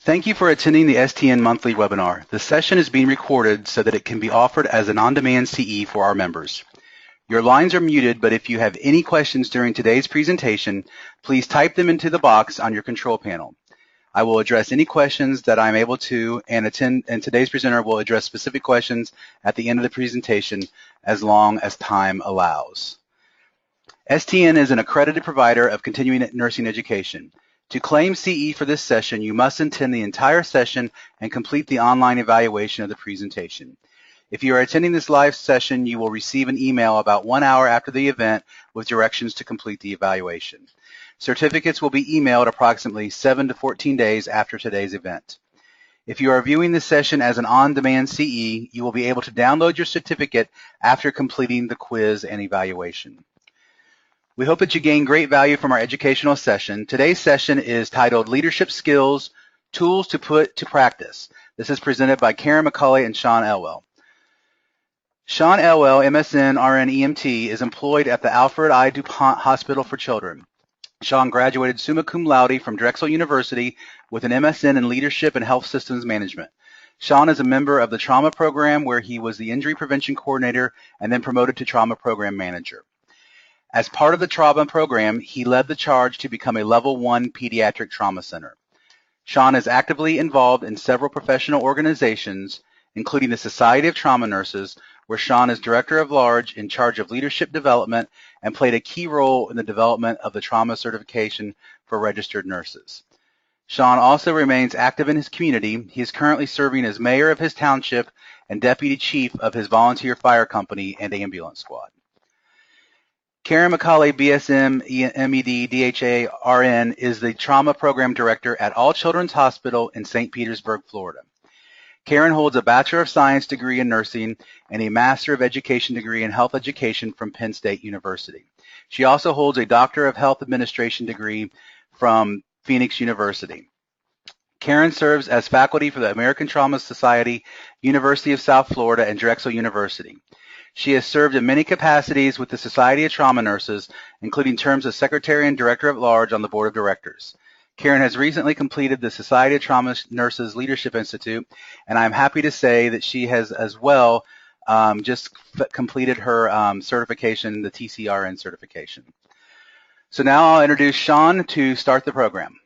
Thank you for attending the STN monthly webinar. The session is being recorded so that it can be offered as an on-demand CE for our members. Your lines are muted, but if you have any questions during today's presentation, please type them into the box on your control panel. I will address any questions that I'm able to, and today's presenter will address specific questions at the end of the presentation as long as time allows. STN is an accredited provider of continuing nursing education. To claim CE for this session, you must attend the entire session and complete the online evaluation of the presentation. If you are attending this live session, you will receive an email about 1 hour after the event with directions to complete the evaluation. Certificates will be emailed approximately 7 to 14 days after today's event. If you are viewing this session as an on-demand CE, you will be able to download your certificate after completing the quiz and evaluation. We hope that you gain great value from our educational session. Today's session is titled Leadership Skills, Tools to Put to Practice. This is presented by Karen McCauley and Sean Elwell. Sean Elwell, MSN, RN, EMT, is employed at the Alfred duPont Hospital for Children. Sean graduated summa cum laude from Drexel University with an MSN in Leadership and Health Systems Management. Sean is a member of the Trauma Program, where he was the Injury Prevention Coordinator and then promoted to Trauma Program Manager. As part of the Trauma Program, he led the charge to become a Level 1 Pediatric Trauma Center. Sean is actively involved in several professional organizations, including the Society of Trauma Nurses, where Sean is Director of Large in charge of leadership development and played a key role in the development of the trauma certification for registered nurses. Sean also remains active in his community. He is currently serving as mayor of his township and deputy chief of his volunteer fire company and ambulance squad. Karen McCauley, BSM, MED, DHA, RN, is the Trauma Program Director at All Children's Hospital in St. Petersburg, Florida. Karen holds a Bachelor of Science degree in nursing and a Master of Education degree in health education from Penn State University. She also holds a Doctor of Health Administration degree from Phoenix University. Karen serves as faculty for the American Trauma Society, University of South Florida, and Drexel University. She has served in many capacities with the Society of Trauma Nurses, including terms as Secretary and Director at Large on the Board of Directors. Karen has recently completed the Society of Trauma Nurses Leadership Institute, and I'm happy to say that she has as well just completed her certification, the TCRN certification. So now I'll introduce Sean to start the program.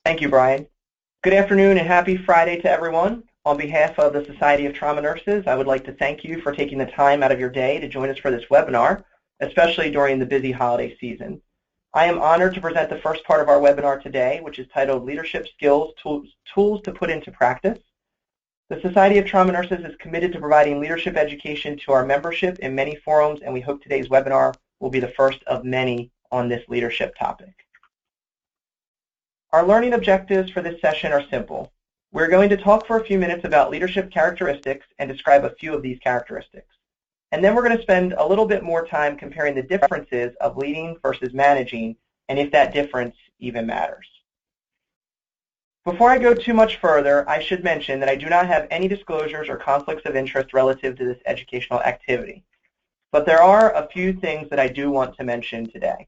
Thank you, Brian. Good afternoon and happy Friday to everyone. On behalf of the Society of Trauma Nurses, I would like to thank you for taking the time out of your day to join us for this webinar, especially during the busy holiday season. I am honored to present the first part of our webinar today, which is titled Leadership Skills, Tools to Put into Practice. The Society of Trauma Nurses is committed to providing leadership education to our membership in many forums, and we hope today's webinar will be the first of many on this leadership topic. Our learning objectives for this session are simple. We're going to talk for a few minutes about leadership characteristics and describe a few of these characteristics. And then we're going to spend a little bit more time comparing the differences of leading versus managing and if that difference even matters. Before I go too much further, I should mention that I do not have any disclosures or conflicts of interest relative to this educational activity. But there are a few things that I do want to mention today.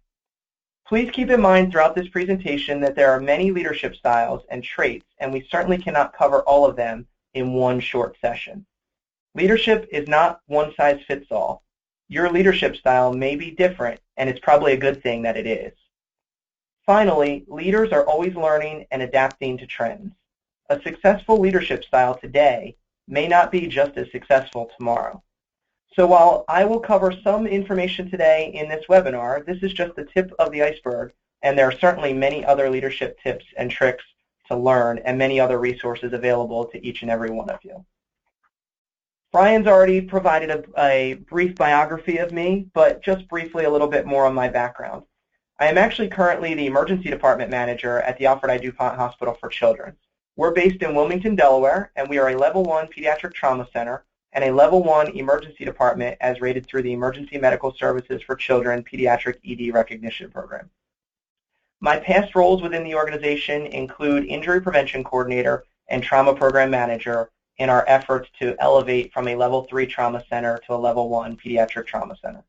Please keep in mind throughout this presentation that there are many leadership styles and traits, and we certainly cannot cover all of them in one short session. Leadership is not one size fits all. Your leadership style may be different, and it's probably a good thing that it is. Finally, leaders are always learning and adapting to trends. A successful leadership style today may not be just as successful tomorrow. So while I will cover some information today in this webinar, this is just the tip of the iceberg, and there are certainly many other leadership tips and tricks to learn and many other resources available to each and every one of you. Brian's already provided a brief biography of me, but just briefly a little bit more on my background. I am actually currently the Emergency Department Manager at the Alfred duPont Hospital for Children. We're based in Wilmington, Delaware, and we are a Level 1 Pediatric Trauma Center and a Level 1 Emergency Department as rated through the Emergency Medical Services for Children Pediatric ED Recognition Program. My past roles within the organization include Injury Prevention Coordinator and Trauma Program Manager in our efforts to elevate from a Level 3 Trauma Center to a Level 1 Pediatric Trauma Center.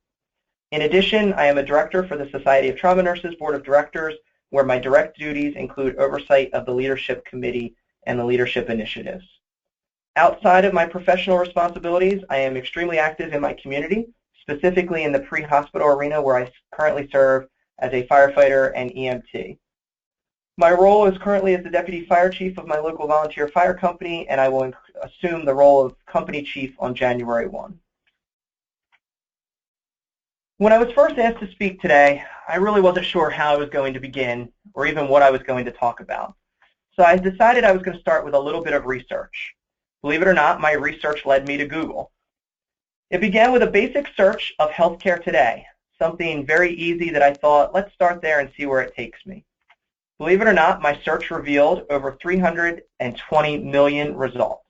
In addition, I am a Director for the Society of Trauma Nurses Board of Directors, where my direct duties include oversight of the leadership committee and the leadership initiatives. Outside of my professional responsibilities, I am extremely active in my community, specifically in the pre-hospital arena where I currently serve as a firefighter and EMT. My role is currently as the Deputy Fire Chief of my local volunteer fire company, and I will assume the role of Company Chief on January 1. When I was first asked to speak today, I really wasn't sure how I was going to begin or even what I was going to talk about. So I decided I was going to start with a little bit of research. Believe it or not, my research led me to Google. It began with a basic search of healthcare today, something very easy that I thought, let's start there and see where it takes me. Believe it or not, my search revealed over 320 million results.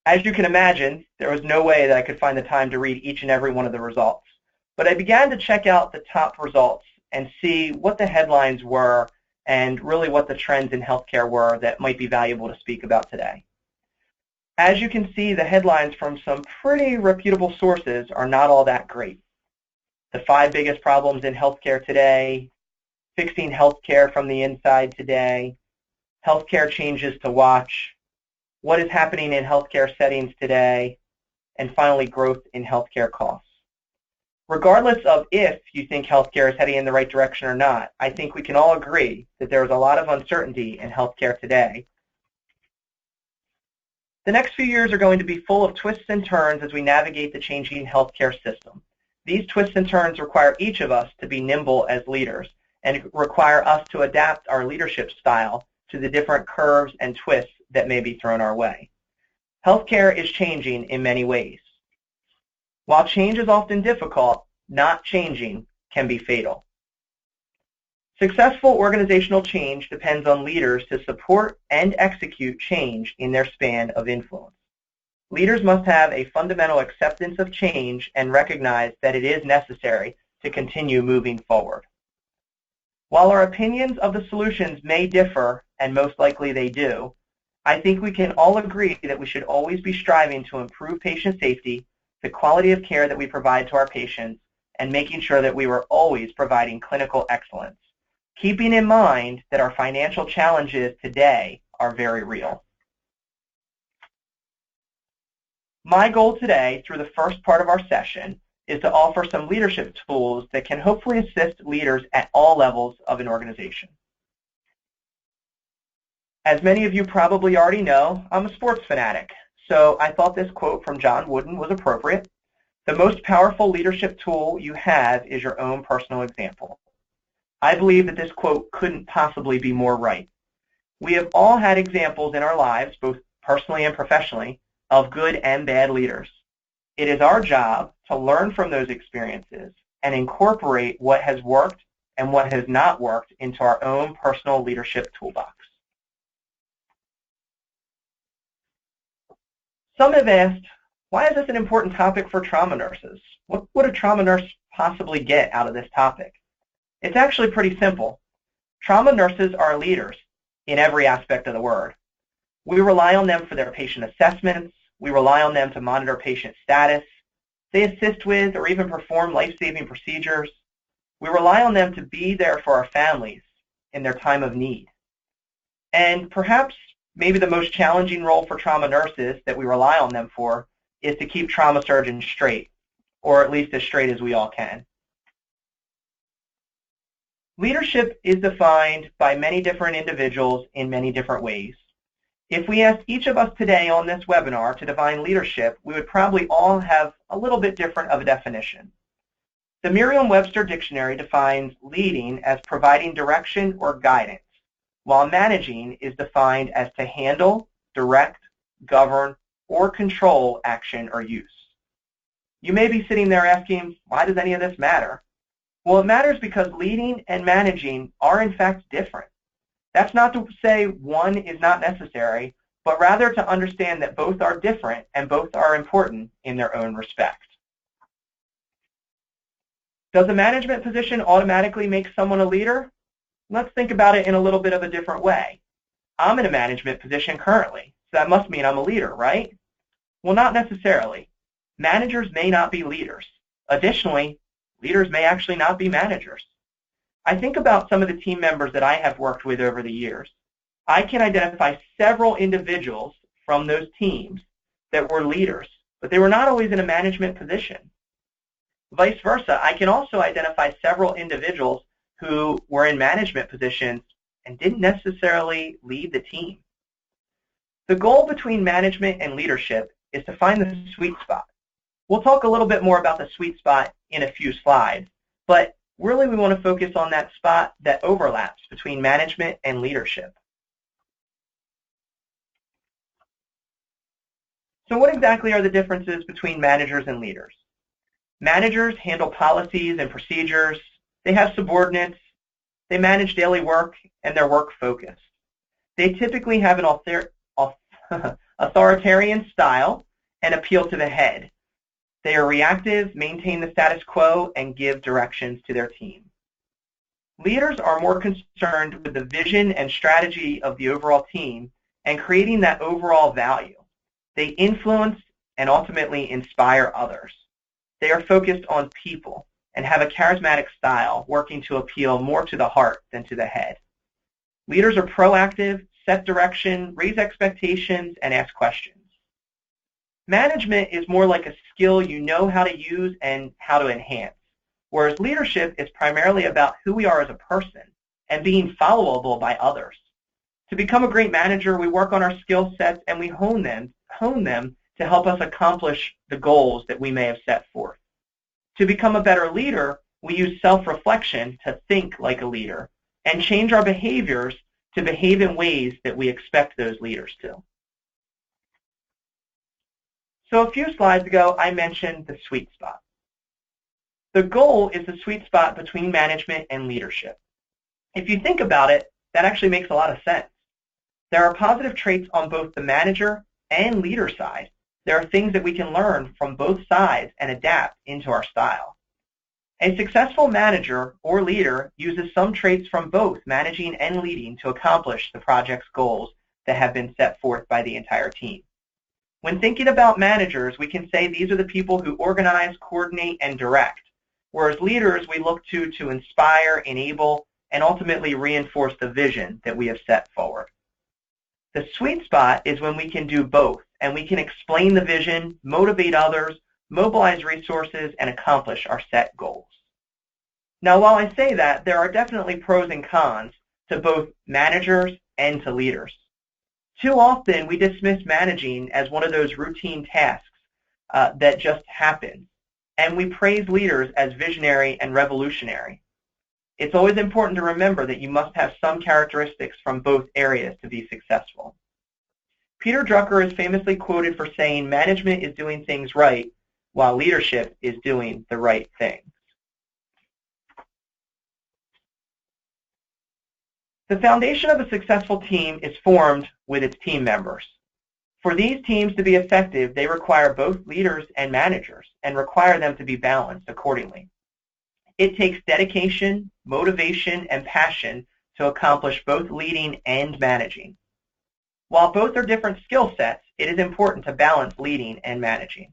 As you can imagine, there was no way that I could find the time to read each and every one of the results. But I began to check out the top results and see what the headlines were and really what the trends in healthcare were that might be valuable to speak about today. As you can see, the headlines from some pretty reputable sources are not all that great. The 5 biggest problems in healthcare today, fixing healthcare from the inside today, healthcare changes to watch, what is happening in healthcare settings today, and finally, growth in healthcare costs. Regardless of if you think healthcare is heading in the right direction or not, I think we can all agree that there is a lot of uncertainty in healthcare today. The next few years are going to be full of twists and turns as we navigate the changing healthcare system. These twists and turns require each of us to be nimble as leaders and require us to adapt our leadership style to the different curves and twists that may be thrown our way. Healthcare is changing in many ways. While change is often difficult, not changing can be fatal. Successful organizational change depends on leaders to support and execute change in their span of influence. Leaders must have a fundamental acceptance of change and recognize that it is necessary to continue moving forward. While our opinions of the solutions may differ, and most likely they do, I think we can all agree that we should always be striving to improve patient safety, the quality of care that we provide to our patients, and making sure that we are always providing clinical excellence, keeping in mind that our financial challenges today are very real. My goal today, through the first part of our session, is to offer some leadership tools that can hopefully assist leaders at all levels of an organization. As many of you probably already know, I'm a sports fanatic, so I thought this quote from John Wooden was appropriate. The most powerful leadership tool you have is your own personal example. I believe that this quote couldn't possibly be more right. We have all had examples in our lives, both personally and professionally, of good and bad leaders. It is our job to learn from those experiences and incorporate what has worked and what has not worked into our own personal leadership toolbox. Some have asked, why is this an important topic for trauma nurses? What would a trauma nurse possibly get out of this topic? It's actually pretty simple. Trauma nurses are leaders in every aspect of the word. We rely on them for their patient assessments. We rely on them to monitor patient status. They assist with or even perform life-saving procedures. We rely on them to be there for our families in their time of need. And perhaps maybe the most challenging role for trauma nurses that we rely on them for is to keep trauma surgeons straight, or at least as straight as we all can. Leadership is defined by many different individuals in many different ways. If we asked each of us today on this webinar to define leadership, we would probably all have a little bit different of a definition. The Merriam-Webster dictionary defines leading as providing direction or guidance, while managing is defined as to handle, direct, govern, or control action or use. You may be sitting there asking, why does any of this matter? Well, it matters because leading and managing are in fact different. That's not to say one is not necessary, but rather to understand that both are different and both are important in their own respect. Does a management position automatically make someone a leader? Let's think about it in a little bit of a different way. I'm in a management position currently, so that must mean I'm a leader, right? Well, not necessarily. Managers may not be leaders. Additionally, leaders may actually not be managers. I think about some of the team members that I have worked with over the years. I can identify several individuals from those teams that were leaders, but they were not always in a management position. Vice versa, I can also identify several individuals who were in management positions and didn't necessarily lead the team. The goal between management and leadership is to find the sweet spot. We'll talk a little bit more about the sweet spot in a few slides, but really we want to focus on that spot that overlaps between management and leadership. So what exactly are the differences between managers and leaders? Managers handle policies and procedures. They have subordinates. They manage daily work, and they're work-focused. They typically have an authoritarian style and appeal to the head. They are reactive, maintain the status quo, and give directions to their team. Leaders are more concerned with the vision and strategy of the overall team and creating that overall value. They influence and ultimately inspire others. They are focused on people and have a charismatic style, working to appeal more to the heart than to the head. Leaders are proactive, set direction, raise expectations, and ask questions. Management is more like a skill you know how to use and how to enhance, whereas leadership is primarily about who we are as a person and being followable by others. To become a great manager, we work on our skill sets and we hone them to help us accomplish the goals that we may have set forth. To become a better leader, we use self-reflection to think like a leader and change our behaviors to behave in ways that we expect those leaders to. So a few slides ago, I mentioned the sweet spot. The goal is the sweet spot between management and leadership. If you think about it, that actually makes a lot of sense. There are positive traits on both the manager and leader side. There are things that we can learn from both sides and adapt into our style. A successful manager or leader uses some traits from both managing and leading to accomplish the project's goals that have been set forth by the entire team. When thinking about managers, we can say these are the people who organize, coordinate, and direct, whereas leaders we look to inspire, enable, and ultimately reinforce the vision that we have set forward. The sweet spot is when we can do both, and we can explain the vision, motivate others, mobilize resources, and accomplish our set goals. Now, while I say that, there are definitely pros and cons to both managers and to leaders. Too often, we dismiss managing as one of those routine tasks that just happen, and we praise leaders as visionary and revolutionary. It's always important to remember that you must have some characteristics from both areas to be successful. Peter Drucker is famously quoted for saying, "Management is doing things right, while leadership is doing the right thing." The foundation of a successful team is formed with its team members. For these teams to be effective, they require both leaders and managers and require them to be balanced accordingly. It takes dedication, motivation, and passion to accomplish both leading and managing. While both are different skill sets, it is important to balance leading and managing.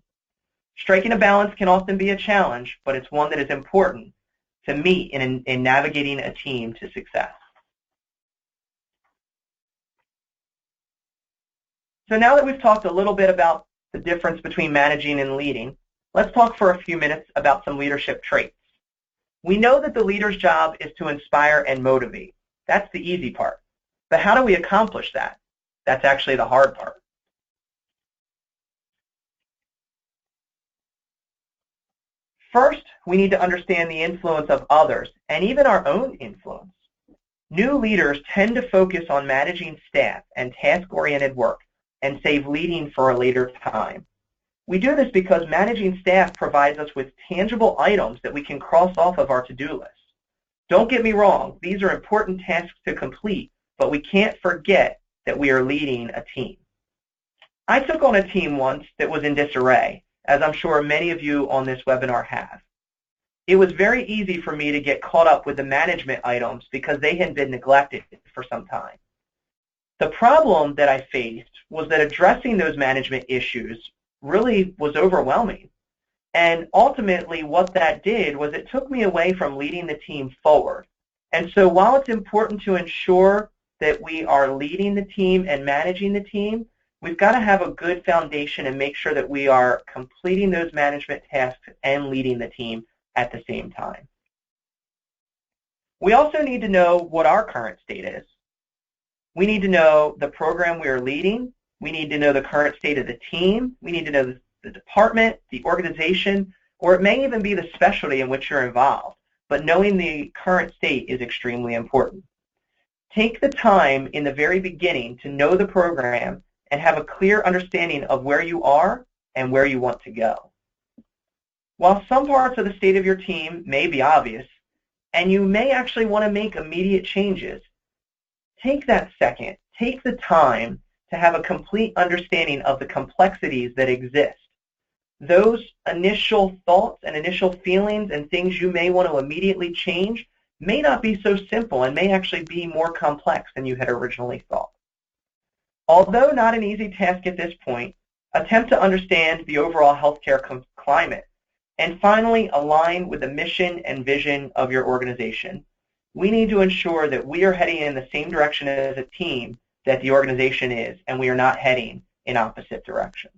Striking a balance can often be a challenge, but it's one that is important to meet in navigating a team to success. So now that we've talked a little bit about the difference between managing and leading, let's talk for a few minutes about some leadership traits. We know that the leader's job is to inspire and motivate. That's the easy part. But how do we accomplish that? That's actually the hard part. First, we need to understand the influence of others and even our own influence. New leaders tend to focus on managing staff and task-oriented work and save leading for a later time. We do this because managing staff provides us with tangible items that we can cross off of our to-do list. Don't get me wrong, these are important tasks to complete, but we can't forget that we are leading a team. I took on a team once that was in disarray, as I'm sure many of you on this webinar have. It was very easy for me to get caught up with the management items because they had been neglected for some time. The problem that I faced was that addressing those management issues really was overwhelming. And ultimately what that did was it took me away from leading the team forward. And so while it's important to ensure that we are leading the team and managing the team, we've got to have a good foundation and make sure that we are completing those management tasks and leading the team at the same time. We also need to know what our current state is. We need to know the program we are leading. We need to know the current state of the team. We need to know the department, the organization, or it may even be the specialty in which you're involved. But knowing the current state is extremely important. Take the time in the very beginning to know the program and have a clear understanding of where you are and where you want to go. While some parts of the state of your team may be obvious, and you may actually want to make immediate changes, take that second, take the time to have a complete understanding of the complexities that exist. Those initial thoughts and initial feelings and things you may want to immediately change may not be so simple and may actually be more complex than you had originally thought. Although not an easy task at this point, attempt to understand the overall healthcare climate and finally align with the mission and vision of your organization. We need to ensure that we are heading in the same direction as a team that the organization is, and we are not heading in opposite directions.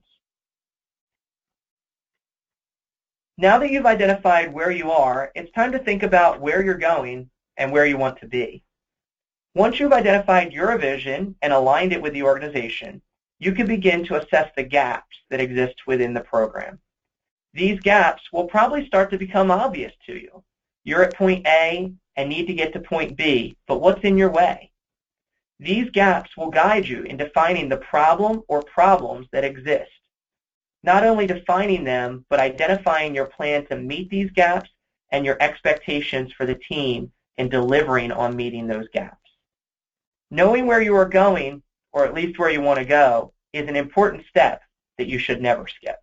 Now that you've identified where you are, it's time to think about where you're going and where you want to be. Once you've identified your vision and aligned it with the organization, you can begin to assess the gaps that exist within the program. These gaps will probably start to become obvious to you. You're at point A and need to get to point B, but what's in your way? These gaps will guide you in defining the problem or problems that exist. Not only defining them, but identifying your plan to meet these gaps and your expectations for the team in delivering on meeting those gaps. Knowing where you are going, or at least where you want to go, is an important step that you should never skip.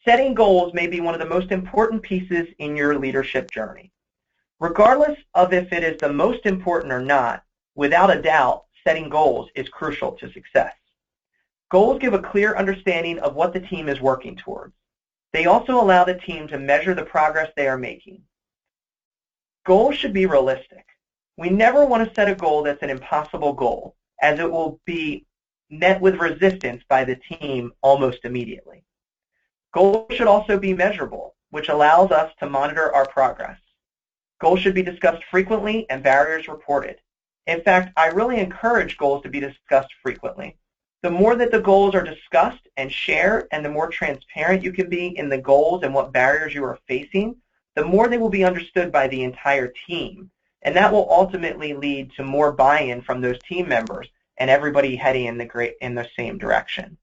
Setting goals may be one of the most important pieces in your leadership journey. Regardless of if it is the most important or not, without a doubt, setting goals is crucial to success. Goals give a clear understanding of what the team is working towards. They also allow the team to measure the progress they are making. Goals should be realistic. We never want to set a goal that's an impossible goal, as it will be met with resistance by the team almost immediately. Goals should also be measurable, which allows us to monitor our progress. Goals should be discussed frequently and barriers reported. In fact, I really encourage goals to be discussed frequently. The more that the goals are discussed and shared, and the more transparent you can be in the goals and what barriers you are facing, the more they will be understood by the entire team. And that will ultimately lead to more buy-in from those team members and everybody heading in the same direction.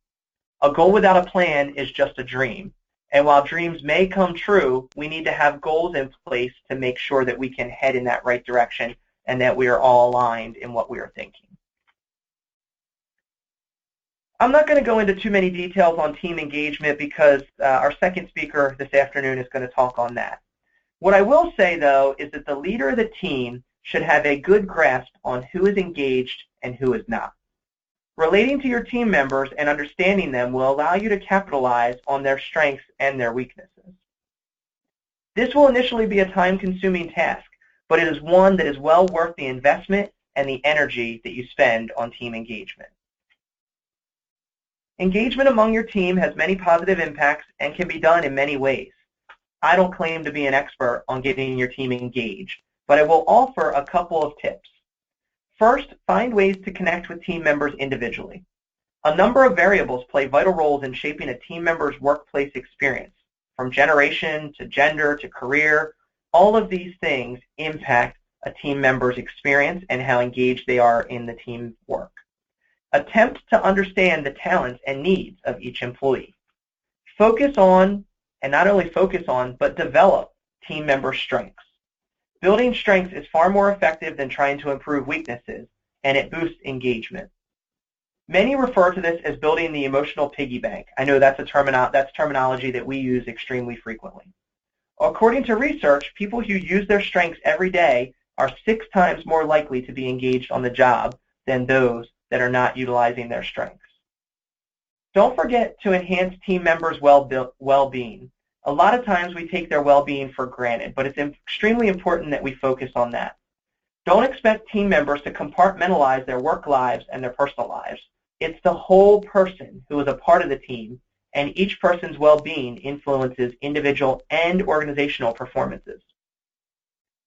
A goal without a plan is just a dream. And while dreams may come true, we need to have goals in place to make sure that we can head in that right direction and that we are all aligned in what we are thinking. I'm not going to go into too many details on team engagement because our second speaker this afternoon is going to talk on that. What I will say, though, is that the leader of the team should have a good grasp on who is engaged and who is not. Relating to your team members and understanding them will allow you to capitalize on their strengths and their weaknesses. This will initially be a time-consuming task, but it is one that is well worth the investment and the energy that you spend on team engagement. Engagement among your team has many positive impacts and can be done in many ways. I don't claim to be an expert on getting your team engaged, but I will offer a couple of tips. First, find ways to connect with team members individually. A number of variables play vital roles in shaping a team member's workplace experience, from generation to gender to career. All of these things impact a team member's experience and how engaged they are in the team work. Attempt to understand the talents and needs of each employee. Focus on, and not only focus on, but develop team member strengths. Building strengths is far more effective than trying to improve weaknesses, and it boosts engagement. Many refer to this as building the emotional piggy bank. I know that's terminology that we use extremely frequently. According to research, people who use their strengths every day are 6 times more likely to be engaged on the job than those that are not utilizing their strengths. Don't forget to enhance team members' well-being. A lot of times we take their well-being for granted, but it's extremely important that we focus on that. Don't expect team members to compartmentalize their work lives and their personal lives. It's the whole person who is a part of the team, and each person's well-being influences individual and organizational performances.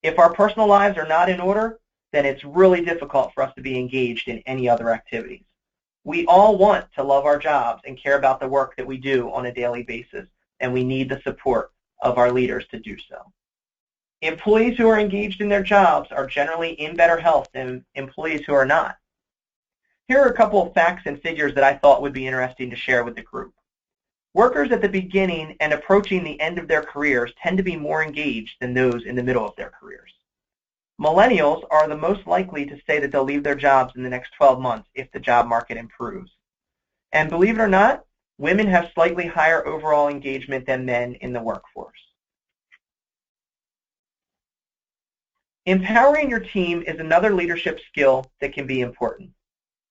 If our personal lives are not in order, then it's really difficult for us to be engaged in any other activities. We all want to love our jobs and care about the work that we do on a daily basis, and we need the support of our leaders to do so. Employees who are engaged in their jobs are generally in better health than employees who are not. Here are a couple of facts and figures that I thought would be interesting to share with the group. Workers at the beginning and approaching the end of their careers tend to be more engaged than those in the middle of their careers. Millennials are the most likely to say that they'll leave their jobs in the next 12 months if the job market improves. And believe it or not, women have slightly higher overall engagement than men in the workforce. Empowering your team is another leadership skill that can be important.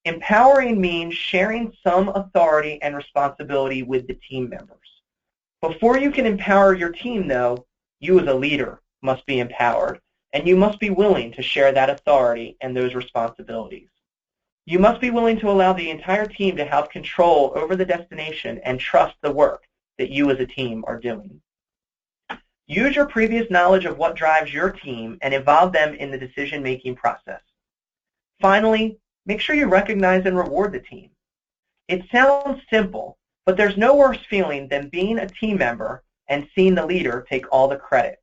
Empowering means sharing some authority and responsibility with the team members. Before you can empower your team, though, you as a leader must be empowered, and you must be willing to share that authority and those responsibilities. You must be willing to allow the entire team to have control over the destination and trust the work that you as a team are doing. Use your previous knowledge of what drives your team and involve them in the decision-making process. Finally, make sure you recognize and reward the team. It sounds simple, but there's no worse feeling than being a team member and seeing the leader take all the credit.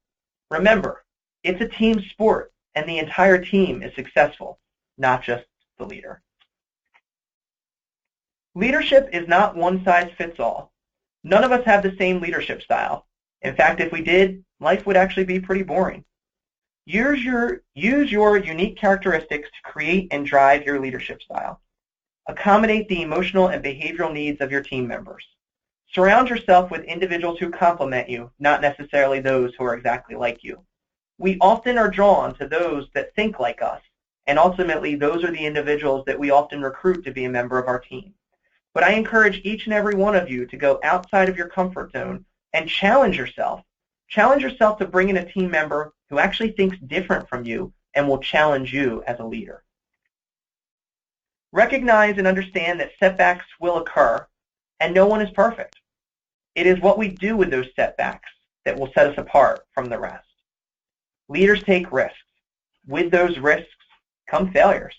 Remember, it's a team sport, and the entire team is successful, not just the leader. Leadership is not one size fits all. None of us have the same leadership style. In fact, if we did, life would actually be pretty boring. Use your unique characteristics to create and drive your leadership style. Accommodate the emotional and behavioral needs of your team members. Surround yourself with individuals who complement you, not necessarily those who are exactly like you. We often are drawn to those that think like us, and ultimately those are the individuals that we often recruit to be a member of our team. But I encourage each and every one of you to go outside of your comfort zone and challenge yourself. Challenge yourself to bring in a team member who actually thinks different from you and will challenge you as a leader. Recognize and understand that setbacks will occur, and no one is perfect. It is what we do with those setbacks that will set us apart from the rest. Leaders take risks. With those risks come failures.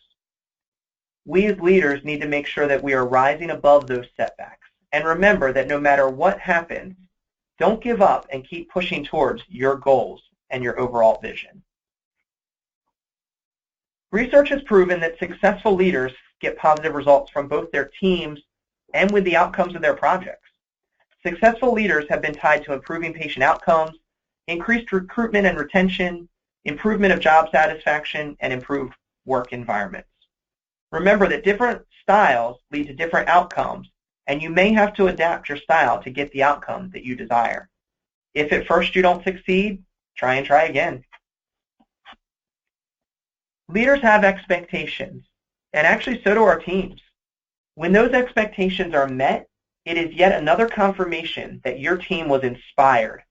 We as leaders need to make sure that we are rising above those setbacks. And remember that no matter what happens, don't give up and keep pushing towards your goals and your overall vision. Research has proven that successful leaders get positive results from both their teams and with the outcomes of their projects. Successful leaders have been tied to improving patient outcomes, increased recruitment and retention, improvement of job satisfaction, and improved work environments. Remember that different styles lead to different outcomes, and you may have to adapt your style to get the outcome that you desire. If at first you don't succeed, try again. Leaders have expectations, and actually so do our teams. When those expectations are met, it is yet another confirmation that your team was inspired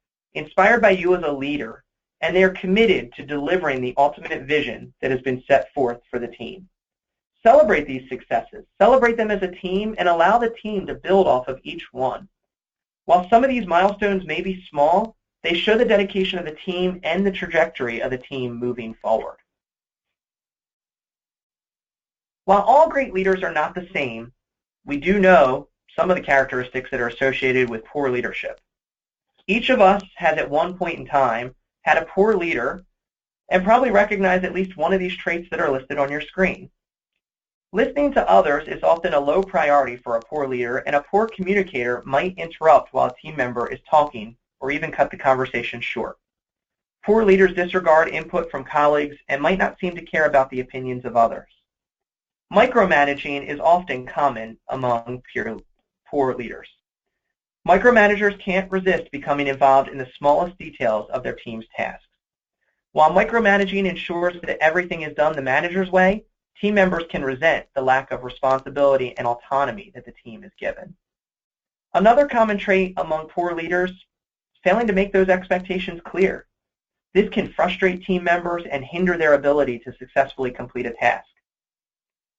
by you as a leader, and they are committed to delivering the ultimate vision that has been set forth for the team. Celebrate these successes. Celebrate them as a team and allow the team to build off of each one. While some of these milestones may be small, they show the dedication of the team and the trajectory of the team moving forward. While all great leaders are not the same, we do know some of the characteristics that are associated with poor leadership. Each of us has at one point in time had a poor leader and probably recognized at least one of these traits that are listed on your screen. Listening to others is often a low priority for a poor leader, and a poor communicator might interrupt while a team member is talking or even cut the conversation short. Poor leaders disregard input from colleagues and might not seem to care about the opinions of others. Micromanaging is often common among poor leaders. Micromanagers can't resist becoming involved in the smallest details of their team's tasks. While micromanaging ensures that everything is done the manager's way, team members can resent the lack of responsibility and autonomy that the team is given. Another common trait among poor leaders, failing to make those expectations clear. This can frustrate team members and hinder their ability to successfully complete a task.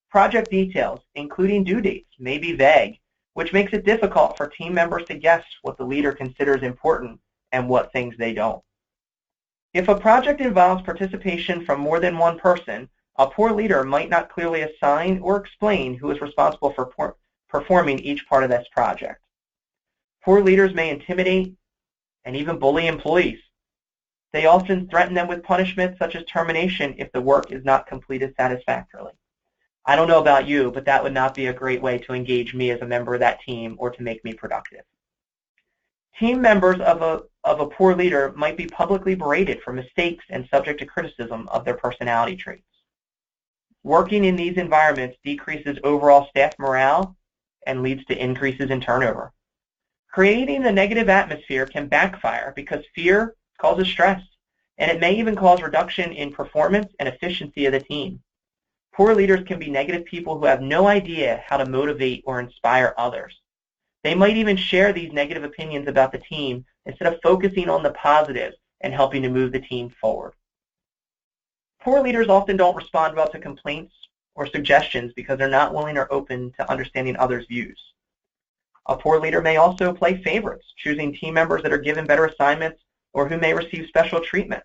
Project details, including due dates, may be vague, which makes it difficult for team members to guess what the leader considers important and what things they don't. If a project involves participation from more than one person, a poor leader might not clearly assign or explain who is responsible for performing each part of this project. Poor leaders may intimidate and even bully employees. They often threaten them with punishment such as termination if the work is not completed satisfactorily. I don't know about you, but that would not be a great way to engage me as a member of that team or to make me productive. Team members of a poor leader might be publicly berated for mistakes and subject to criticism of their personality traits. Working in these environments decreases overall staff morale and leads to increases in turnover. Creating a negative atmosphere can backfire because fear causes stress, and it may even cause reduction in performance and efficiency of the team. Poor leaders can be negative people who have no idea how to motivate or inspire others. They might even share these negative opinions about the team instead of focusing on the positives and helping to move the team forward. Poor leaders often don't respond well to complaints or suggestions because they're not willing or open to understanding others' views. A poor leader may also play favorites, choosing team members that are given better assignments or who may receive special treatment.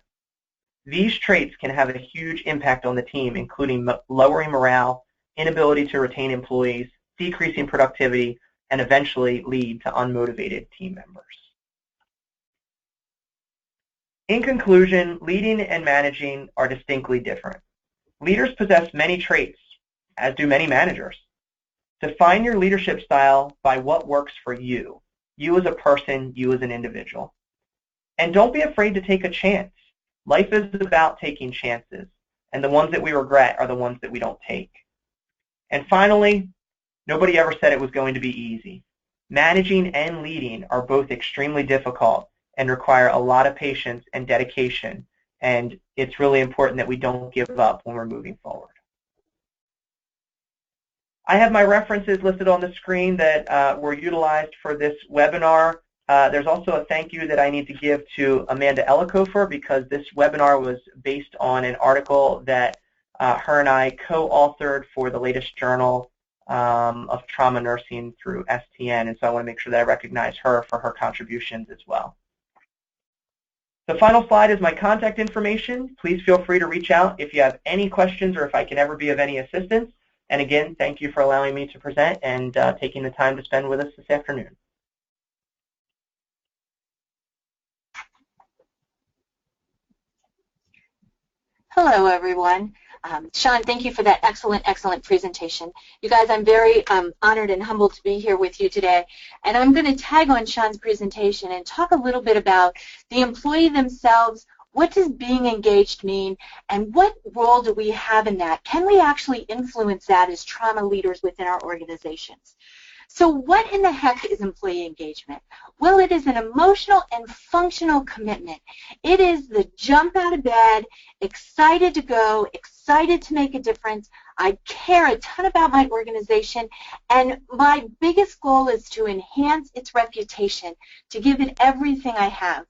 These traits can have a huge impact on the team, including lowering morale, inability to retain employees, decreasing productivity, and eventually lead to unmotivated team members. In conclusion, leading and managing are distinctly different. Leaders possess many traits, as do many managers. Define your leadership style by what works for you as a person, you as an individual. And don't be afraid to take a chance. Life is about taking chances, and the ones that we regret are the ones that we don't take. And finally, nobody ever said it was going to be easy. Managing and leading are both extremely difficult and require a lot of patience and dedication, and it's really important that we don't give up when we're moving forward. I have my references listed on the screen that were utilized for this webinar. There's also a thank you that I need to give to Amanda Elikofer because this webinar was based on an article that her and I co-authored for the latest journal of trauma nursing through STN, and so I want to make sure that I recognize her for her contributions as well. The final slide is my contact information. Please feel free to reach out if you have any questions or if I can ever be of any assistance. And again, thank you for allowing me to present and taking the time to spend with us this afternoon. Hello, everyone. Sean, thank you for that excellent presentation. You guys, I'm very honored and humbled to be here with you today. And I'm going to tag on Sean's presentation and talk a little bit about the employee themselves. What does being engaged mean, and what role do we have in that? Can we actually influence that as trauma leaders within our organizations? So what in the heck is employee engagement? Well, it is an emotional and functional commitment. It is the jump out of bed, excited to go, excited to make a difference. I care a ton about my organization, and my biggest goal is to enhance its reputation, to give it everything I have.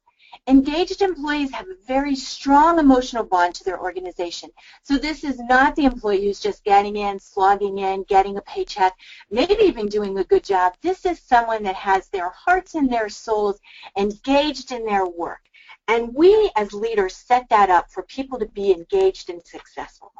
Engaged employees have a very strong emotional bond to their organization. So this is not the employee who's just getting in, slogging in, getting a paycheck, maybe even doing a good job. This is someone that has their hearts and their souls engaged in their work. And we as leaders set that up for people to be engaged and successful.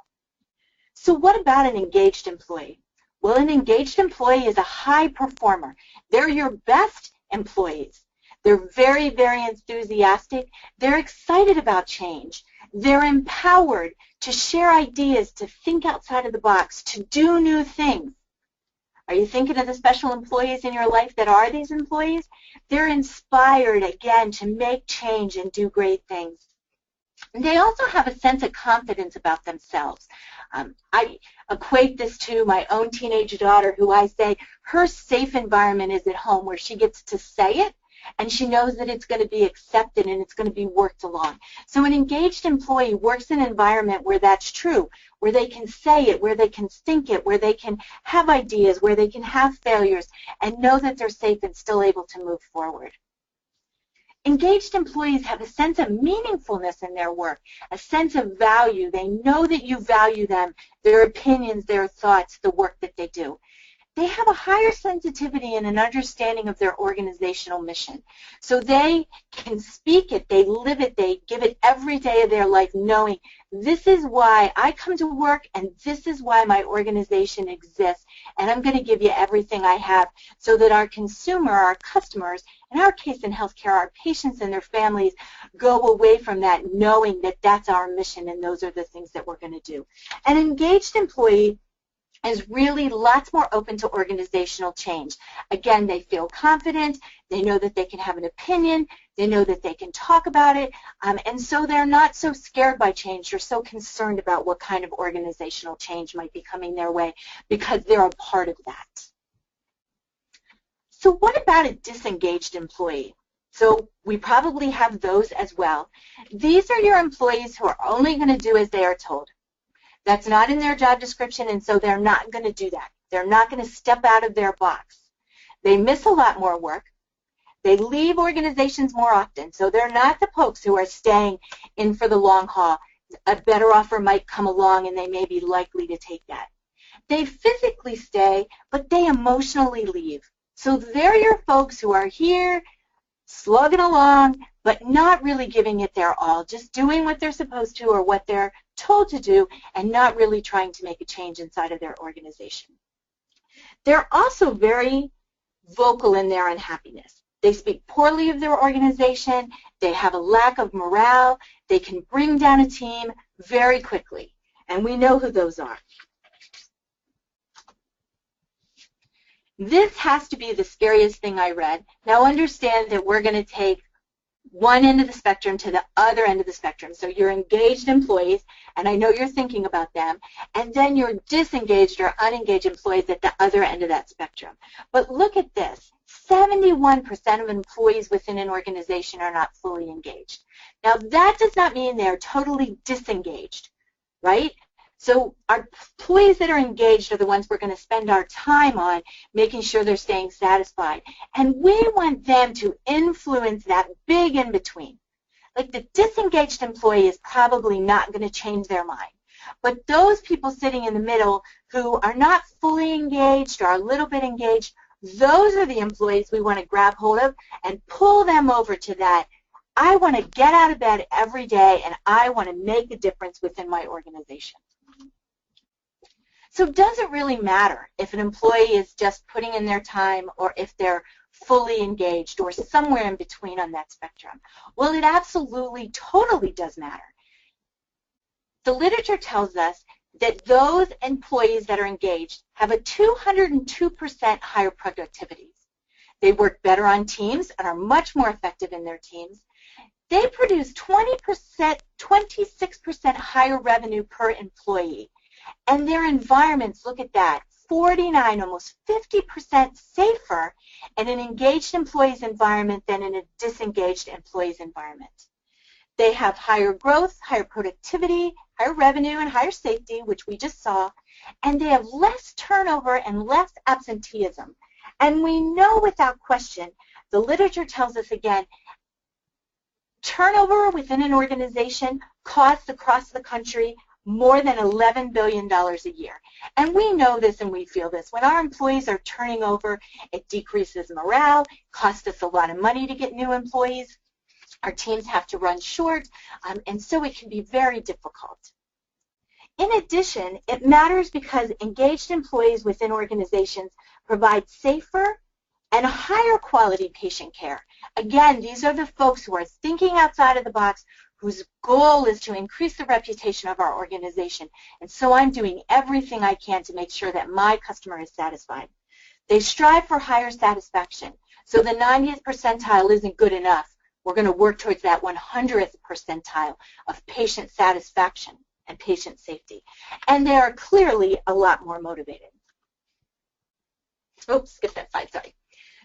So what about an engaged employee? Well, an engaged employee is a high performer. They're your best employees. They're very, very enthusiastic. They're excited about change. They're empowered to share ideas, to think outside of the box, to do new things. Are you thinking of the special employees in your life that are these employees? They're inspired, again, to make change and do great things. And they also have a sense of confidence about themselves. I equate this to my own teenage daughter, who I say her safe environment is at home, where she gets to say it, and she knows that it's going to be accepted and it's going to be worked along. So an engaged employee works in an environment where that's true, where they can say it, where they can think it, where they can have ideas, where they can have failures, and know that they're safe and still able to move forward. Engaged employees have a sense of meaningfulness in their work, a sense of value. They know that you value them, their opinions, their thoughts, the work that they do. They have a higher sensitivity and an understanding of their organizational mission. So they can speak it, they live it, they give it every day of their life, knowing this is why I come to work and this is why my organization exists, and I'm going to give you everything I have so that our consumer, our customers, in our case in healthcare, our patients and their families go away from that knowing that that's our mission and those are the things that we're going to do. An engaged employee is really lots more open to organizational change. Again, they feel confident, they know that they can have an opinion, they know that they can talk about it, and so they're not so scared by change or so concerned about what kind of organizational change might be coming their way because they're a part of that. So what about a disengaged employee? So we probably have those as well. These are your employees who are only going to do as they are told. That's not in their job description, and so they're not going to do that. They're not going to step out of their box. They miss a lot more work. They leave organizations more often, so they're not the folks who are staying in for the long haul. A better offer might come along, and they may be likely to take that. They physically stay, but they emotionally leave. So they're your folks who are here, slugging along, but not really giving it their all, just doing what they're supposed to or what they're told to do and not really trying to make a change inside of their organization. They're also very vocal in their unhappiness. They speak poorly of their organization, they have a lack of morale, they can bring down a team very quickly, and we know who those are. This has to be the scariest thing I read. Now understand that we're going to take one end of the spectrum to the other end of the spectrum. So you're engaged employees, and I know you're thinking about them, and then you're disengaged or unengaged employees at the other end of that spectrum. But look at this. 71% of employees within an organization are not fully engaged. Now that does not mean they're totally disengaged, right? So our employees that are engaged are the ones we're going to spend our time on making sure they're staying satisfied. And we want them to influence that big in between. Like the disengaged employee is probably not going to change their mind. But those people sitting in the middle who are not fully engaged or are a little bit engaged, those are the employees we want to grab hold of and pull them over to that. I want to get out of bed every day and I want to make a difference within my organization. So does it really matter if an employee is just putting in their time or if they're fully engaged or somewhere in between on that spectrum? Well, it absolutely, totally does matter. The literature tells us that those employees that are engaged have a 202% higher productivity. They work better on teams and are much more effective in their teams. They produce 26% higher revenue per employee. And their environments, look at that, 49, almost 50% safer in an engaged employee's environment than in a disengaged employee's environment. They have higher growth, higher productivity, higher revenue, and higher safety, which we just saw, and they have less turnover and less absenteeism. And we know without question, the literature tells us again, turnover within an organization costs across the country more than $11 billion a year. And we know this and we feel this. When our employees are turning over, it decreases morale, costs us a lot of money to get new employees. Our teams have to run short, and so it can be very difficult. In addition, it matters because engaged employees within organizations provide safer and higher quality patient care. Again, these are the folks who are thinking outside of the box, whose goal is to increase the reputation of our organization. And so I'm doing everything I can to make sure that my customer is satisfied. They strive for higher satisfaction. So the 90th percentile isn't good enough. We're going to work towards that 100th percentile of patient satisfaction and patient safety. And they are clearly a lot more motivated. Oops, skip that slide, sorry.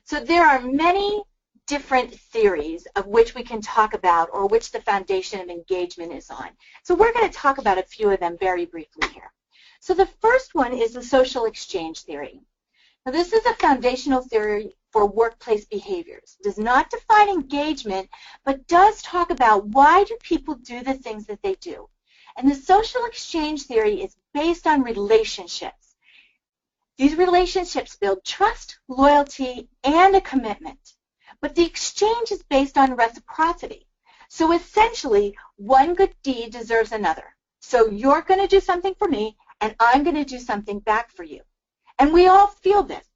So there are many different theories of which we can talk about or which the foundation of engagement is on. So we're going to talk about a few of them very briefly here. So the first one is the social exchange theory. Now this is a foundational theory for workplace behaviors. It does not define engagement, but does talk about why do people do the things that they do. And the social exchange theory is based on relationships. These relationships build trust, loyalty, and a commitment. But the exchange is based on reciprocity. So essentially, one good deed deserves another. So you're going to do something for me, and I'm going to do something back for you. And we all feel this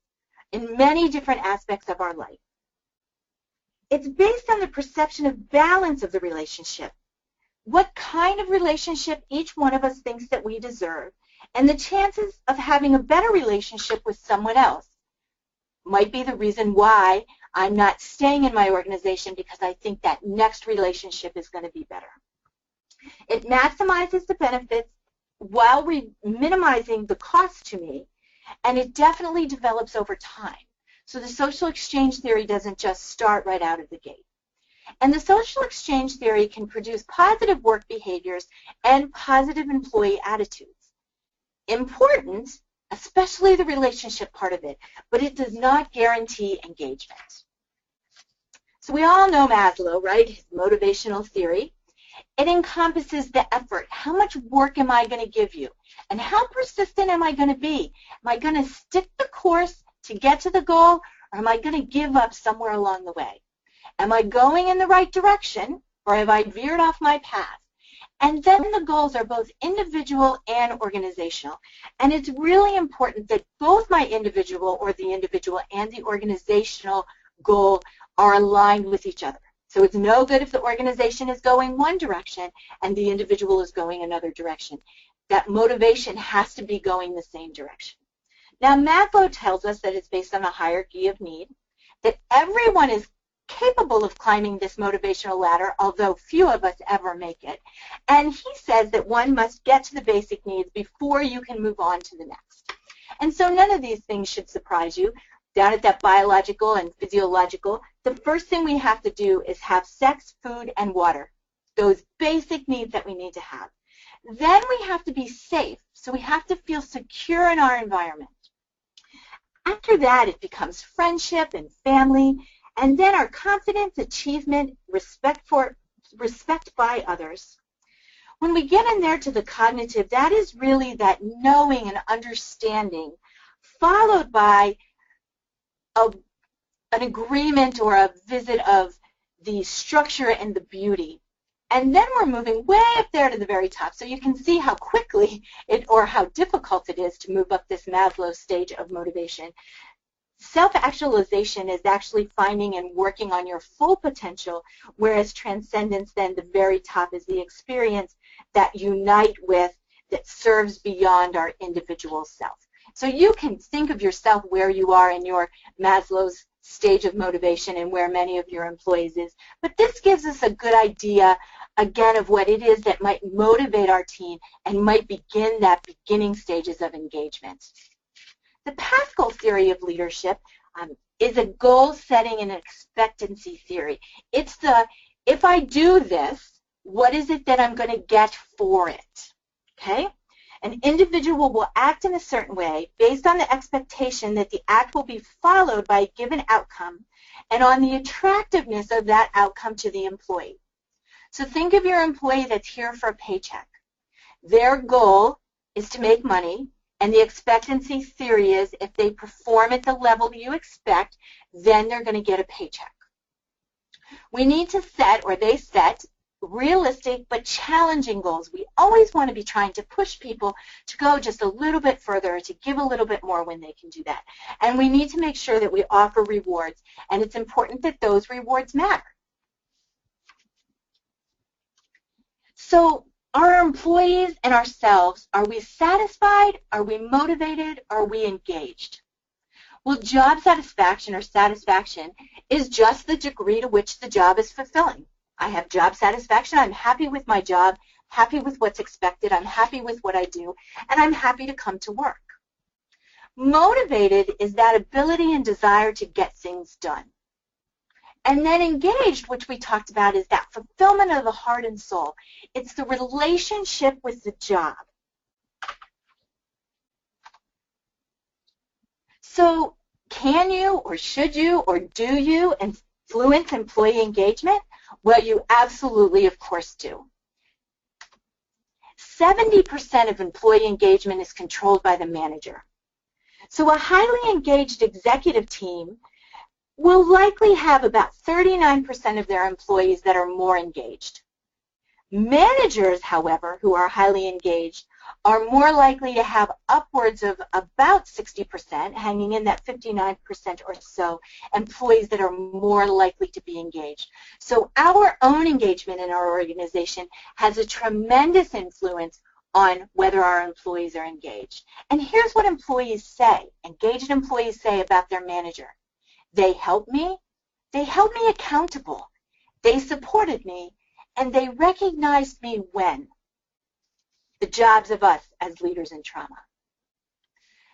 in many different aspects of our life. It's based on the perception of balance of the relationship. What kind of relationship each one of us thinks that we deserve, and the chances of having a better relationship with someone else might be the reason why I'm not staying in my organization, because I think that next relationship is going to be better. It maximizes the benefits while minimizing the cost to me, and it definitely develops over time. So the social exchange theory doesn't just start right out of the gate. And the social exchange theory can produce positive work behaviors and positive employee attitudes. Important, especially the relationship part of it, but it does not guarantee engagement. So we all know Maslow, right? His motivational theory. It encompasses the effort. How much work am I going to give you? And how persistent am I going to be? Am I going to stick the course to get to the goal, or am I going to give up somewhere along the way? Am I going in the right direction, or have I veered off my path? And then the goals are both individual and organizational. And it's really important that both my individual and the organizational goal are aligned with each other. So it's no good if the organization is going one direction and the individual is going another direction. That motivation has to be going the same direction. Now, Maslow tells us that it's based on a hierarchy of need, that everyone is capable of climbing this motivational ladder, although few of us ever make it. And he says that one must get to the basic needs before you can move on to the next. And so none of these things should surprise you. Down at that biological and physiological, the first thing we have to do is have sex, food, and water, those basic needs that we need to have. Then we have to be safe, so we have to feel secure in our environment. After that, it becomes friendship and family, and then our confidence, achievement, respect by others. When we get in there to the cognitive, that is really that knowing and understanding, followed by an agreement or a visit of the structure and the beauty. And then we're moving way up there to the very top. So you can see how quickly or how difficult it is to move up this Maslow stage of motivation. Self-actualization is actually finding and working on your full potential, whereas transcendence, then the very top, is the experience that unite with, that serves beyond our individual self. So you can think of yourself where you are in your Maslow's stage of motivation and where many of your employees is. But this gives us a good idea, again, of what it is that might motivate our team and might begin that beginning stages of engagement. The Pascal theory of leadership is a goal setting and expectancy theory. It's the, if I do this, what is it that I'm going to get for it? Okay? An individual will act in a certain way based on the expectation that the act will be followed by a given outcome and on the attractiveness of that outcome to the employee. So think of your employee that's here for a paycheck. Their goal is to make money, and the expectancy theory is if they perform at the level you expect, then they're going to get a paycheck. We need to set, or they set, realistic but challenging goals. We always want to be trying to push people to go just a little bit further, to give a little bit more when they can do that. And we need to make sure that we offer rewards, and it's important that those rewards matter. So our employees and ourselves, are we satisfied? Are we motivated? Are we engaged? Well, job satisfaction or satisfaction is just the degree to which the job is fulfilling. I have job satisfaction. I'm happy with my job, happy with what's expected. I'm happy with what I do, and I'm happy to come to work. Motivated is that ability and desire to get things done. And then engaged, which we talked about, is that fulfillment of the heart and soul. It's the relationship with the job. So Can you or should you or do you influence employee engagement? Well, you absolutely, of course, do. 70% of employee engagement is controlled by the manager. So a highly engaged executive team will likely have about 39% of their employees that are more engaged. Managers, however, who are highly engaged, are more likely to have upwards of about 60%, hanging in that 59% or so, employees that are more likely to be engaged. So our own engagement in our organization has a tremendous influence on whether our employees are engaged. And here's what employees say, engaged employees say about their manager. They helped me accountable, they supported me, and they recognized me when. The jobs of us as leaders in trauma.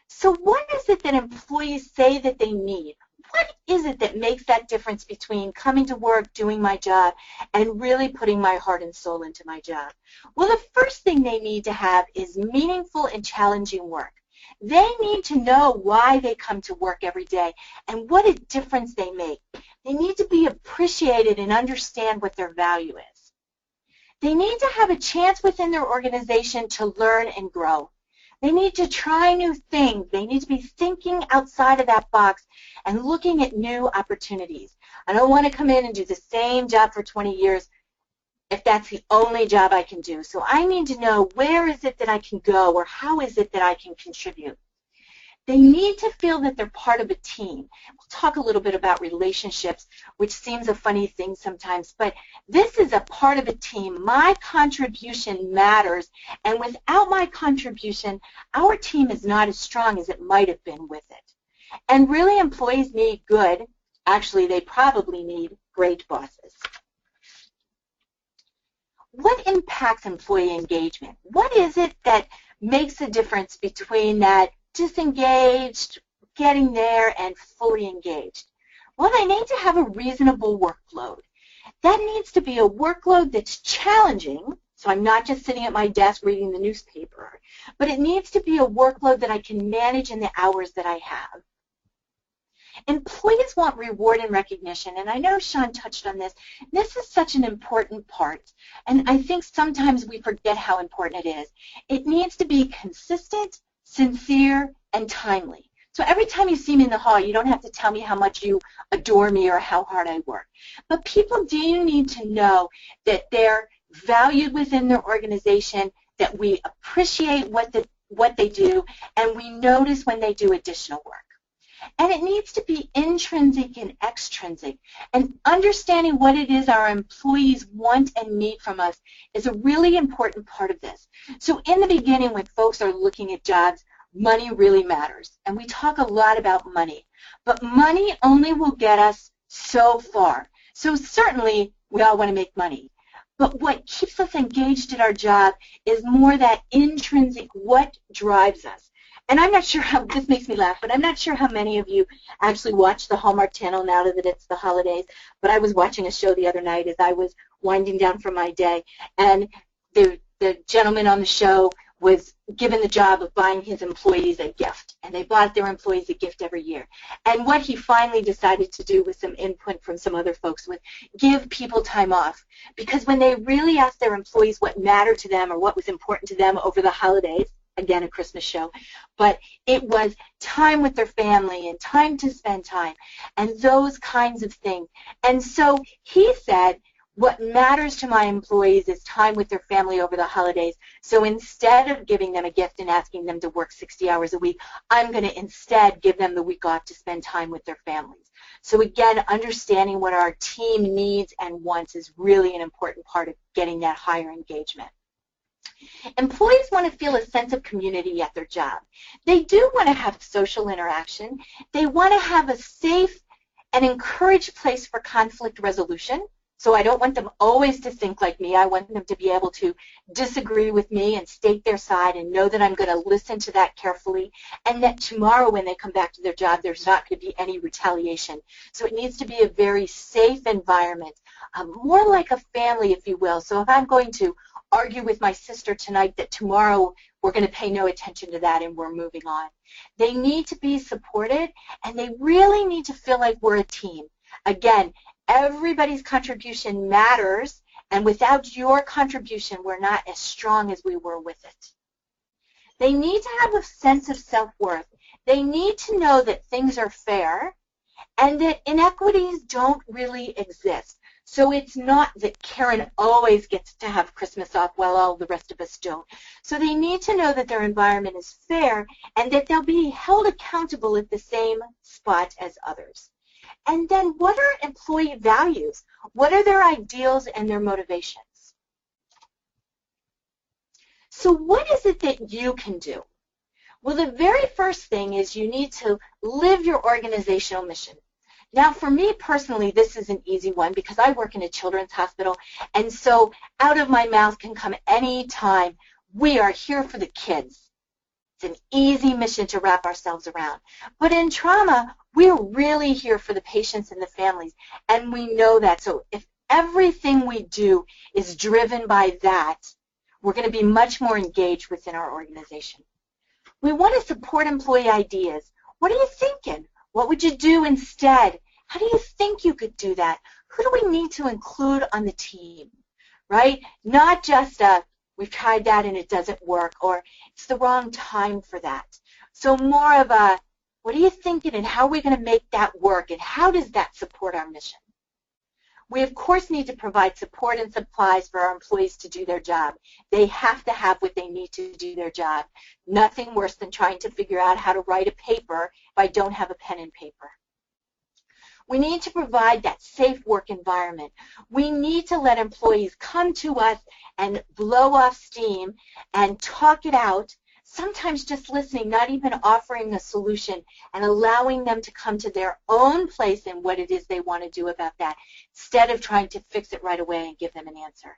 So what is it that employees say that they need? What is it that makes that difference between coming to work, doing my job, and really putting my heart and soul into my job? Well, the first thing they need to have is meaningful and challenging work. They need to know why they come to work every day and what a difference they make. They need to be appreciated and understand what their value is. They need to have a chance within their organization to learn and grow. They need to try new things. They need to be thinking outside of that box and looking at new opportunities. I don't want to come in and do the same job for 20 years if that's the only job I can do. So I need to know where is it that I can go or how is it that I can contribute. They need to feel that they're part of a team. We'll talk a little bit about relationships, which seems a funny thing sometimes, but this is a part of a team. My contribution matters, and without my contribution, our team is not as strong as it might have been with it. And really, employees need good, actually, they probably need great bosses. What impacts employee engagement? What is it that makes a difference between that disengaged, getting there, and fully engaged? Well, they need to have a reasonable workload. That needs to be a workload that's challenging, so I'm not just sitting at my desk reading the newspaper, but it needs to be a workload that I can manage in the hours that I have. Employees want reward and recognition, and I know Sean touched on this. This is such an important part, and I think sometimes we forget how important it is. It needs to be consistent, sincere, and timely. So every time you see me in the hall, you don't have to tell me how much you adore me or how hard I work. But people do need to know that they're valued within their organization, that we appreciate what they do, and we notice when they do additional work. And it needs to be intrinsic and extrinsic. And understanding what it is our employees want and need from us is a really important part of this. So in the beginning, when folks are looking at jobs, money really matters. And we talk a lot about money. But money only will get us so far. So certainly, we all want to make money. But what keeps us engaged at our job is more that intrinsic, what drives us. And I'm not sure how, this makes me laugh, but I'm not sure how many of you actually watch the Hallmark Channel now that it's the holidays, but I was watching a show the other night as I was winding down from my day, and the gentleman on the show was given the job of buying his employees a gift, and they bought their employees a gift every year. And what he finally decided to do with some input from some other folks was give people time off, because when they really asked their employees what mattered to them or what was important to them over the holidays, again, a Christmas show, but it was time with their family and time to spend time and those kinds of things. And so he said, what matters to my employees is time with their family over the holidays. So instead of giving them a gift and asking them to work 60 hours a week, I'm going to instead give them the week off to spend time with their families. So again, understanding what our team needs and wants is really an important part of getting that higher engagement. Employees want to feel a sense of community at their job. They do want to have social interaction. They want to have a safe and encouraged place for conflict resolution. So I don't want them always to think like me. I want them to be able to disagree with me and state their side and know that I'm going to listen to that carefully, and that tomorrow when they come back to their job, there's not going to be any retaliation. So it needs to be a very safe environment, more like a family, if you will. So if I'm going to argue with my sister tonight that tomorrow we're going to pay no attention to that and we're moving on. They need to be supported, and they really need to feel like we're a team. Again, everybody's contribution matters, and without your contribution, we're not as strong as we were with it. They need to have a sense of self-worth. They need to know that things are fair and that inequities don't really exist. So it's not that Karen always gets to have Christmas off while all the rest of us don't. So they need to know that their environment is fair and that they'll be held accountable at the same spot as others. And then what are employee values? What are their ideals and their motivations? So what is it that you can do? Well, the very first thing is you need to live your organizational mission. Now, for me personally, this is an easy one because I work in a children's hospital, and so out of my mouth can come any time, we are here for the kids. It's an easy mission to wrap ourselves around. But in trauma, we're really here for the patients and the families, and we know that. So if everything we do is driven by that, we're going to be much more engaged within our organization. We want to support employee ideas. What are you thinking? What would you do instead? How do you think you could do that? Who do we need to include on the team, right? Not just we've tried that and it doesn't work, or it's the wrong time for that. So more of a, what are you thinking and how are we going to make that work and how does that support our mission? We, of course, need to provide support and supplies for our employees to do their job. They have to have what they need to do their job. Nothing worse than trying to figure out how to write a paper if I don't have a pen and paper. We need to provide that safe work environment. We need to let employees come to us and blow off steam and talk it out, sometimes just listening, not even offering a solution, and allowing them to come to their own place in what it is they want to do about that, instead of trying to fix it right away and give them an answer.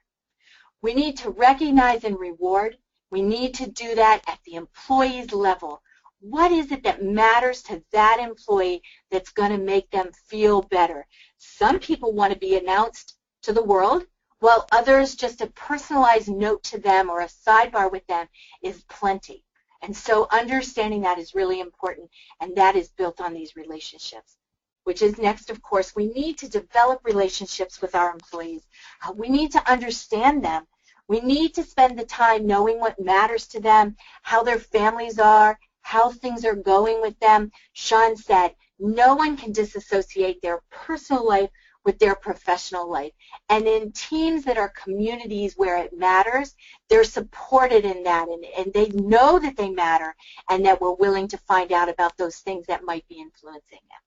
We need to recognize and reward. We need to do that at the employee's level. What is it that matters to that employee that's going to make them feel better? Some people want to be announced to the world, while others, just a personalized note to them or a sidebar with them is plenty. And so understanding that is really important, and that is built on these relationships. Which is next, of course, we need to develop relationships with our employees. We need to understand them. We need to spend the time knowing what matters to them, how their families are, how things are going with them. Sean said, no one can disassociate their personal life with their professional life. And in teams that are communities where it matters, they're supported in that, and they know that they matter and that we're willing to find out about those things that might be influencing them.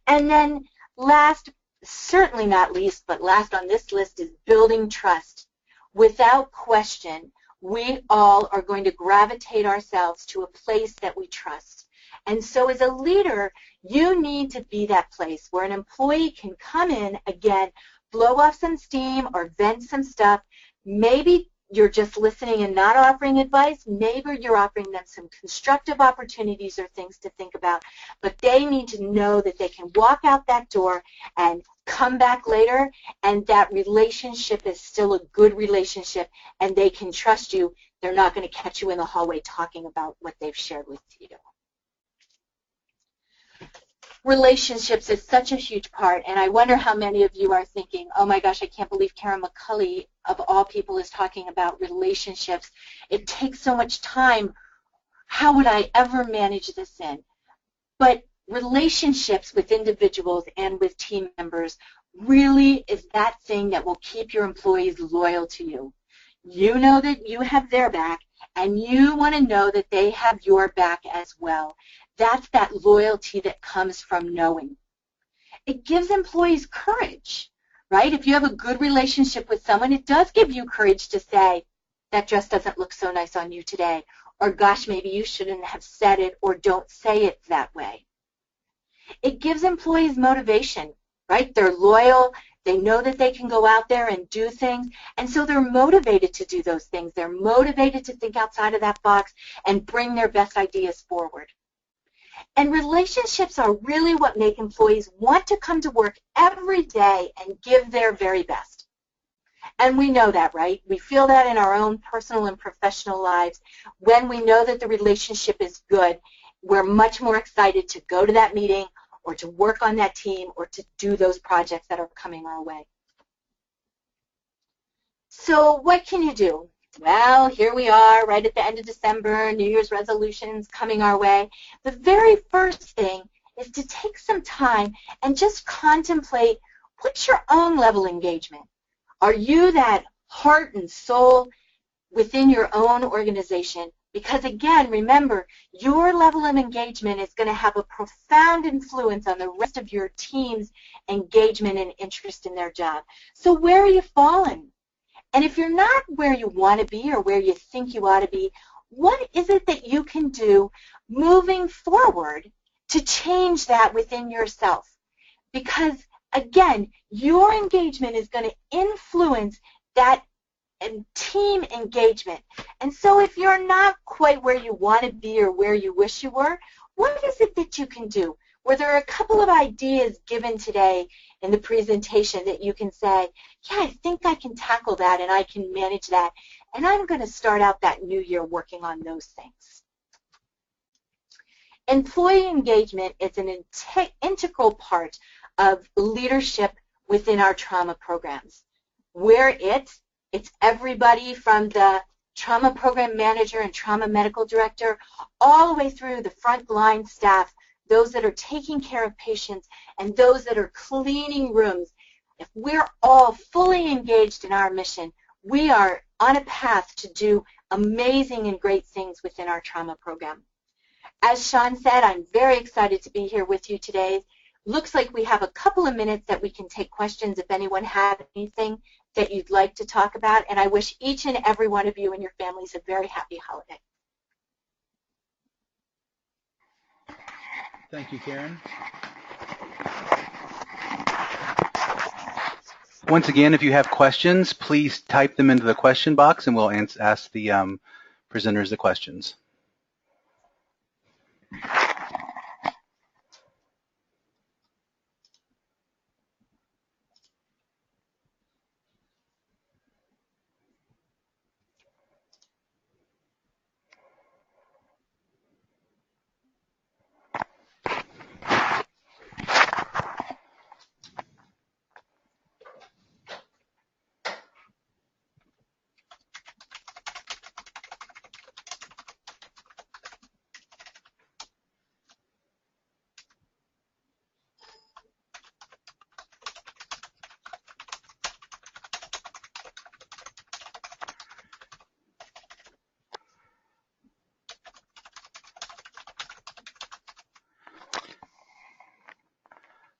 And then last, certainly not least, but last on this list is building trust. Without question, we all are going to gravitate ourselves to a place that we trust. And so as a leader, you need to be that place where an employee can come in, again, blow off some steam or vent some stuff. Maybe you're just listening and not offering advice. Maybe you're offering them some constructive opportunities or things to think about. But they need to know that they can walk out that door and come back later, and that relationship is still a good relationship, and they can trust you. They're not going to catch you in the hallway talking about what they've shared with you. Relationships is such a huge part, and I wonder how many of you are thinking, oh my gosh, I can't believe Karen McCulley, of all people, is talking about relationships. It takes so much time. How would I ever manage this in? But relationships with individuals and with team members really is that thing that will keep your employees loyal to you. You know that you have their back, and you want to know that they have your back as well. That's that loyalty that comes from knowing. It gives employees courage, right? If you have a good relationship with someone, it does give you courage to say, that dress doesn't look so nice on you today, or gosh, maybe you shouldn't have said it, or don't say it that way. It gives employees motivation, right? They're loyal. They know that they can go out there and do things, and so they're motivated to do those things. They're motivated to think outside of that box and bring their best ideas forward. And relationships are really what make employees want to come to work every day and give their very best. And we know that, right? We feel that in our own personal and professional lives. When we know that the relationship is good, we're much more excited to go to that meeting or to work on that team or to do those projects that are coming our way. So what can you do? Well, here we are right at the end of December, New Year's resolutions coming our way. The very first thing is to take some time and just contemplate, what's your own level of engagement? Are you that heart and soul within your own organization? Because again, remember, your level of engagement is going to have a profound influence on the rest of your team's engagement and interest in their job. So where are you falling? And if you're not where you want to be or where you think you ought to be, what is it that you can do moving forward to change that within yourself? Because again, your engagement is going to influence that team engagement. And so if you're not quite where you want to be or where you wish you were, what is it that you can do? Where there are a couple of ideas given today in the presentation that you can say, yeah, I think I can tackle that and I can manage that. And I'm going to start out that new year working on those things. Employee engagement is an integral part of leadership within our trauma programs, where it's everybody from the trauma program manager and trauma medical director all the way through the frontline staff, those that are taking care of patients and those that are cleaning rooms. If we're all fully engaged in our mission, we are on a path to do amazing and great things within our trauma program. As Sean said, I'm very excited to be here with you today. Looks like we have a couple of minutes that we can take questions if anyone has anything that you'd like to talk about, and I wish each and every one of you and your families a very happy holiday. Thank you, Karen. Once again, if you have questions, please type them into the question box and we'll ask the presenters the questions.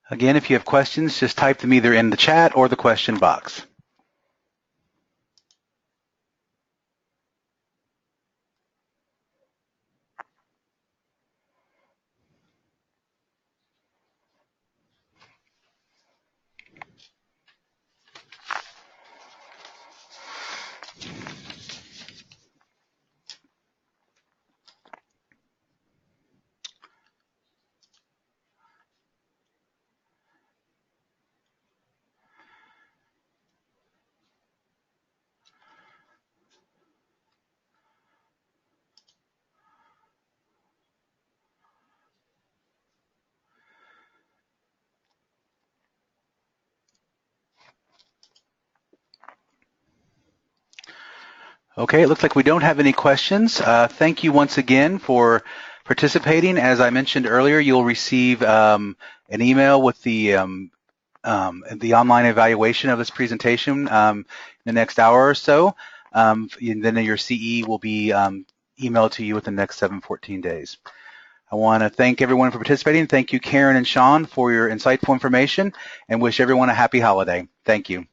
Again, if you have questions, just type them either in the chat or the question box. Okay, it looks like we don't have any questions. Thank you once again for participating. As I mentioned earlier, you'll receive an email with the online evaluation of this presentation in the next hour or so. And then your CE will be emailed to you within the next 14 days. I want to thank everyone for participating. Thank you, Karen and Sean, for your insightful information, and wish everyone a happy holiday. Thank you.